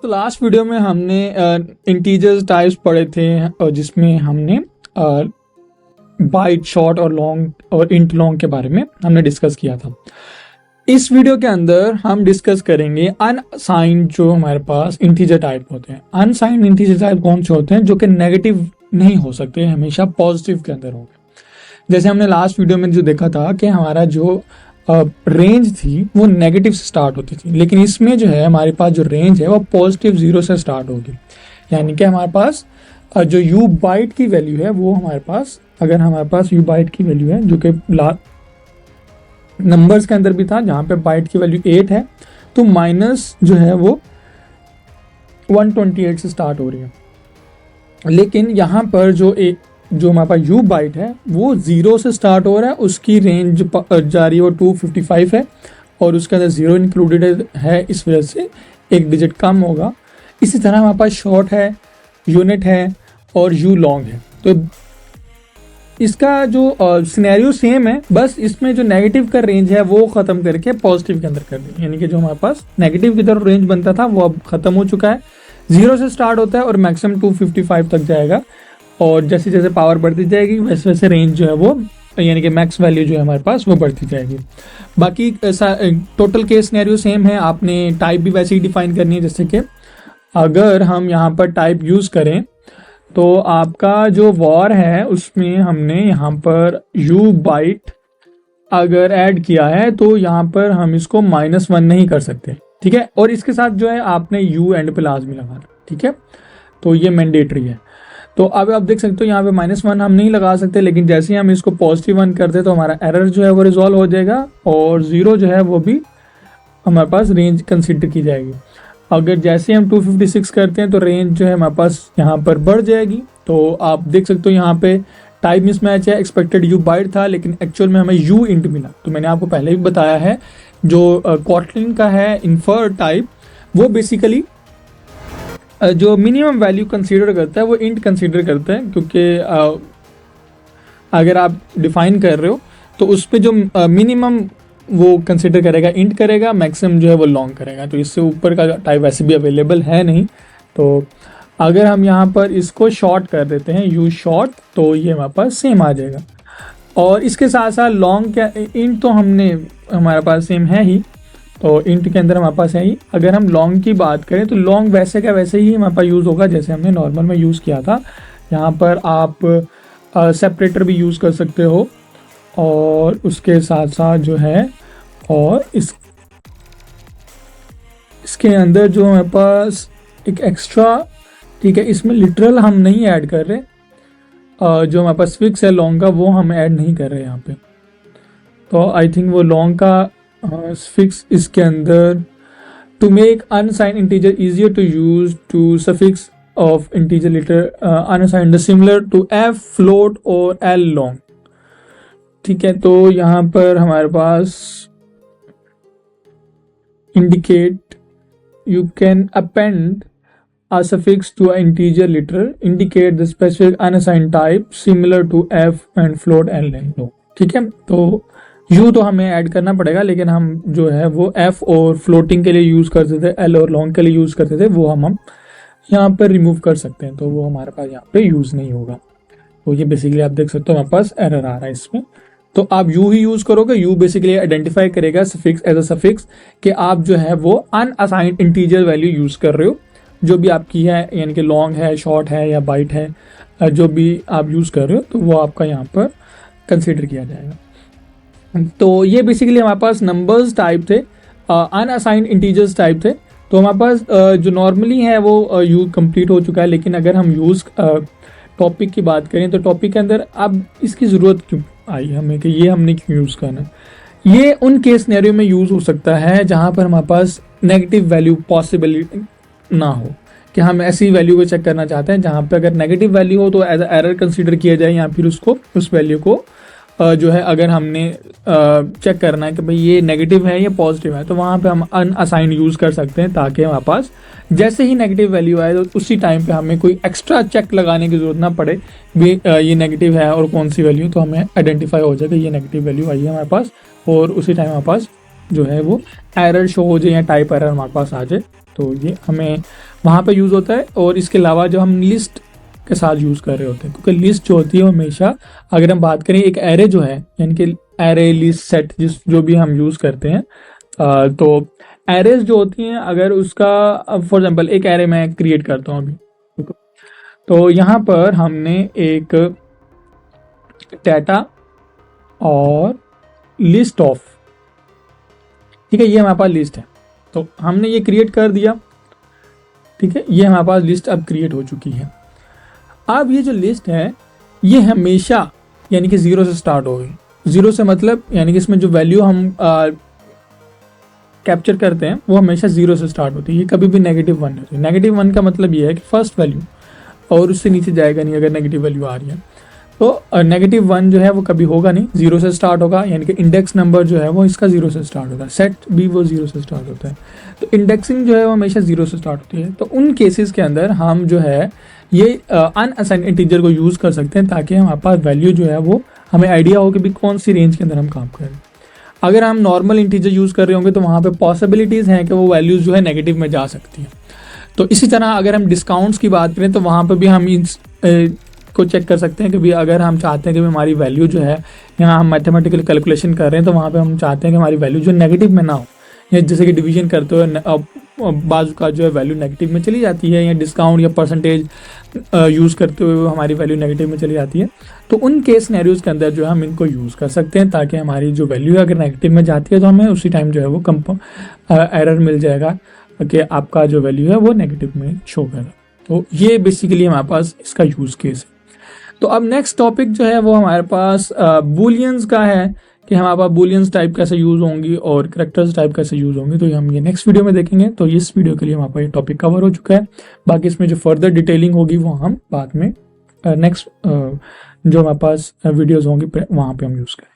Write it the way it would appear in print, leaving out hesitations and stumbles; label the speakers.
Speaker 1: तो last video में हमने इंटीजर्स टाइप्स पढ़े थे और जिसमें हमने बाइट, शॉर्ट और लॉन्ग और इंट लॉन्ग के बारे में हमने डिस्कस किया था। इस वीडियो के अंदर हम डिस्कस करेंगे अनसाइंड जो हमारे पास इंटीजर टाइप होते हैं। अनसाइंड इंटीजर टाइप कौन से होते हैं? जो कि नेगेटिव नहीं हो सकते, हमेशा पॉजिटिव के अंदर होंगे। जैसे हमने लास्ट वीडियो में जो देखा था कि हमारा जो रेंज थी वो नेगेटिव से स्टार्ट होती थी, लेकिन इसमें जो है हमारे पास जो रेंज है वो पॉजिटिव 0 से स्टार्ट होगी। यानी कि हमारे पास जो यू बाइट की वैल्यू है वो हमारे पास, अगर हमारे पास यू बाइट की वैल्यू है जो कि नंबर्स के अंदर भी था, जहाँ पे बाइट की वैल्यू 8 है, तो माइनस जो है वो 128 से स्टार्ट हो रही है। लेकिन यहाँ पर जो हमारे पास यू बाइट है वो 0 से स्टार्ट हो रहा है, उसकी रेंज जा रही है वो 255 है और उसके अंदर 0 इंक्लूडेड है, इस वजह से एक डिजिट कम होगा। इसी तरह हमारे पास शॉर्ट है, यूनिट है और यू लॉन्ग है। तो इसका जो सिनेरियो सेम है, बस इसमें जो नेगेटिव का रेंज है वो ख़त्म करके पॉजिटिव के अंदर कर दें। यानी कि जो हमारे पास नेगेटिव की तरफ रेंज बनता था वो अब ख़त्म हो चुका है। 0 से स्टार्ट होता है और मैक्सिमम 255 तक जाएगा, और जैसे जैसे पावर बढ़ती जाएगी वैसे वैसे रेंज जो है वो, यानी कि मैक्स वैल्यू जो है हमारे पास वो बढ़ती जाएगी। बाकी टोटल केस सिनेरियो सेम है। आपने टाइप भी वैसे ही डिफाइन करनी है, जैसे कि अगर हम यहाँ पर टाइप यूज़ करें तो आपका जो वॉर है उसमें हमने यहाँ पर यू बाइट अगर ऐड किया है तो यहाँ पर हम इसको -1 नहीं कर सकते, ठीक है। और इसके साथ जो है आपने यू एंड पे लाजमी लगाना, ठीक है। तो ये मैंडेटरी है। तो अब आप देख सकते हो यहाँ पे -1 हम नहीं लगा सकते, लेकिन जैसे ही हम इसको +1 करते तो हमारा एरर जो है वो रिजॉल्व हो जाएगा और 0 जो है वो भी हमारे पास रेंज कंसिडर की जाएगी। अगर जैसे हम 256 करते हैं तो रेंज जो है हमारे पास यहाँ पर बढ़ जाएगी। तो आप देख सकते हो यहाँ पे टाइप मिसमैच है, एक्सपेक्टेड यू बाइट था लेकिन एक्चुअल में हमें यू इंट मिला। तो मैंने आपको पहले भी बताया है जो कॉटलिन का है इन्फर टाइप, वो बेसिकली जो मिनिमम वैल्यू कंसीडर करता है वो इंट कंसीडर करता है, क्योंकि अगर आप डिफाइन कर रहे हो तो उस पर जो मिनिमम वो कंसीडर करेगा इंट करेगा, मैक्सिमम जो है वो लॉन्ग करेगा। तो इससे ऊपर का टाइप वैसे भी अवेलेबल है नहीं। तो अगर हम यहाँ पर इसको शॉर्ट कर देते हैं यू शॉर्ट, तो ये हमारे पास सेम आ जाएगा। और इसके साथ साथ लॉन्ग क्या, इंट तो हमारे पास सेम है ही, तो इंट के अंदर हमारे पास है ही। अगर हम लॉन्ग की बात करें तो लॉन्ग वैसे का वैसे ही हमारे पास यूज़ होगा जैसे हमने नॉर्मल में यूज़ किया था। यहाँ पर आप सेपरेटर भी यूज़ कर सकते हो, और उसके साथ साथ जो है और इसके अंदर जो हमारे पास एक एक्स्ट्रा, ठीक है, इसमें लिटरल हम नहीं ऐड कर रहे, जो हमारे पास फिक्स है लॉन्ग का वो हम ऐड नहीं कर रहे यहाँ पे। तो आई थिंक वो लॉन्ग का फिक्स इसके अंदर, to make unsigned integer easier to use to suffix of integer literal unsigned similar to F float और एल लॉन्ग, ठीक है। तो यहाँ पर हमारे पास indicate you can append a suffix to an integer literal indicate the specific unassigned type similar to f and float and len, ठीक है। तो u तो हमें ऐड करना पड़ेगा, लेकिन हम जो है वो f और फ्लोटिंग के लिए यूज़ करते थे, l और लॉन्ग के लिए यूज़ करते थे, वो हम यहाँ पर रिमूव कर सकते हैं। तो वो हमारे पास यहाँ पे यूज़ नहीं होगा। तो ये बेसिकली आप देख सकते हो हमारे पास एरर आ रहा है इसमें। तो आप यू ही यूज़ करोगे, यू बेसिकली आइडेंटिफाई करेगा सफिक्स एज अ सफिक्स कि आप जो है वो अनअसाइंड इंटीजर वैल्यू यूज़ कर रहे हो, जो भी आपकी है, यानी कि लॉन्ग है, शॉर्ट है या बाइट है, जो भी आप यूज़ कर रहे हो तो वो आपका यहाँ पर कंसीडर किया जाएगा। तो ये बेसिकली हमारे पास नंबर्स टाइप थे, अनअसाइंड इंटीजर्स टाइप थे। तो हमारे पास जो नॉर्मली है वो यूज कंप्लीट हो चुका है, लेकिन अगर हम यूज़ टॉपिक की बात करें तो टॉपिक के अंदर अब इसकी ज़रूरत क्यों आई हमें कि ये हमने क्यों यूज़ करना। ये उन केस सिनेरियो में यूज़ हो सकता है जहाँ पर हमारे पास नेगेटिव वैल्यू पॉसिबिलिटी ना हो, कि हम ऐसी वैल्यू को चेक करना चाहते हैं जहाँ पे अगर नेगेटिव वैल्यू हो तो एज अ एरर कंसीडर किया जाए, या फिर उसको उस वैल्यू को जो है अगर हमने चेक करना है कि भाई ये नेगेटिव है या पॉजिटिव है, तो वहाँ पे हम अनअसाइंड यूज़ कर सकते हैं, ताकि हमारे पास जैसे ही नेगेटिव वैल्यू आए तो उसी टाइम पे हमें कोई एक्स्ट्रा चेक लगाने की ज़रूरत ना पड़े भी ये नेगेटिव है और कौन सी वैल्यू, तो हमें आइडेंटिफाई हो जाए कि ये नेगेटिव वैल्यू आई है हमारे पास, और उसी टाइम हमारे पास जो है वो एरर शो हो जाए या टाइप एरर हमारे पास आ जाए, तो ये हमें वहाँ पे यूज़ होता है। और इसके अलावा जो हम लिस्ट के साथ यूज़ कर रहे होते हैं, क्योंकि लिस्ट जो होती है हमेशा, अगर हम बात करें एक एरे जो है, यानी कि एरे, लिस्ट, सेट जो भी हम यूज़ करते हैं, तो एरेज जो होती हैं, अगर उसका फॉर एग्जांपल एक एरे मैं क्रिएट करता हूँ अभी, तो यहाँ पर हमने एक डाटा और लिस्ट ऑफ, ठीक है, ये हमारे पास लिस्ट है, तो हमने ये क्रिएट कर दिया, ठीक है, ये हमारे पास लिस्ट अब क्रिएट हो चुकी है। अब ये जो लिस्ट है ये हमेशा यानी कि 0 से स्टार्ट होगी। 0 से मतलब यानी कि इसमें जो वैल्यू हम कैप्चर करते हैं वो हमेशा 0 से स्टार्ट होती है, ये कभी भी -1 होती है। -1 का मतलब ये है कि फर्स्ट वैल्यू, और उससे नीचे जाएगा नहीं अगर नेगेटिव वैल्यू आ रही है, तो -1 जो है वो कभी होगा नहीं, 0 से स्टार्ट होगा, यानी कि इंडेक्स नंबर जो है वो इसका 0 से स्टार्ट होता है, सेट भी वो 0 से स्टार्ट होता है, तो इंडेक्सिंग जो है वो हमेशा 0 से स्टार्ट होती है। तो उन केसेस के अंदर हम जो है ये अनअसाइंड इंटीजर को यूज़ कर सकते हैं, ताकि हमारे पास वैल्यू जो है वो हमें आइडिया हो कि भी कौन सी रेंज के अंदर हम काम कर रहे हैं। अगर हम नॉर्मल इंटीजर यूज़ कर रहे होंगे तो वहाँ पे पॉसिबिलिटीज़ हैं कि वो वैल्यूज़ जो है नेगेटिव में जा सकती हैं। तो इसी तरह अगर हम डिस्काउंट्स की बात करें तो वहाँ पे भी हम को चेक कर सकते हैं कि भी अगर हम चाहते हैं कि हमारी वैल्यू जो है, यहाँ हम मैथमेटिकल कैलकुलेशन कर रहे हैं तो वहाँ पे हम चाहते हैं कि हमारी वैल्यू जो नेगेटिव में ना हो, या जैसे कि डिवीजन करते हुए बाजू का जो है वैल्यू नेगेटिव में चली जाती है, या डिस्काउंट या परसेंटेज यूज़ करते हुए हमारी वैल्यू नेगेटिव में चली जाती है, तो उन केस सिनेरियोज़ के अंदर जो है हम इनको यूज़ कर सकते हैं, ताकि हमारी जो वैल्यू है अगर नेगेटिव में जाती है तो हमें उसी टाइम जो है वो एरर मिल जाएगा कि आपका जो वैल्यू है वो नेगेटिव में शो करेगा। तो ये बेसिकली हमारे पास इसका यूज़ केस है। तो अब नेक्स्ट टॉपिक जो है वो हमारे पास बूलियंस का है, कि हमारे पास बूलियंस टाइप कैसे यूज़ होंगी और करेक्टर्स टाइप कैसे यूज़ होंगी, तो हम ये नेक्स्ट वीडियो में देखेंगे। तो इस वीडियो के लिए हमारे पास ये टॉपिक कवर हो चुका है, बाकी इसमें जो फर्दर डिटेलिंग होगी वो हम बाद में नेक्स्ट जो हमारे पास वीडियोज़ होंगी वहाँ पे हम यूज़ करें।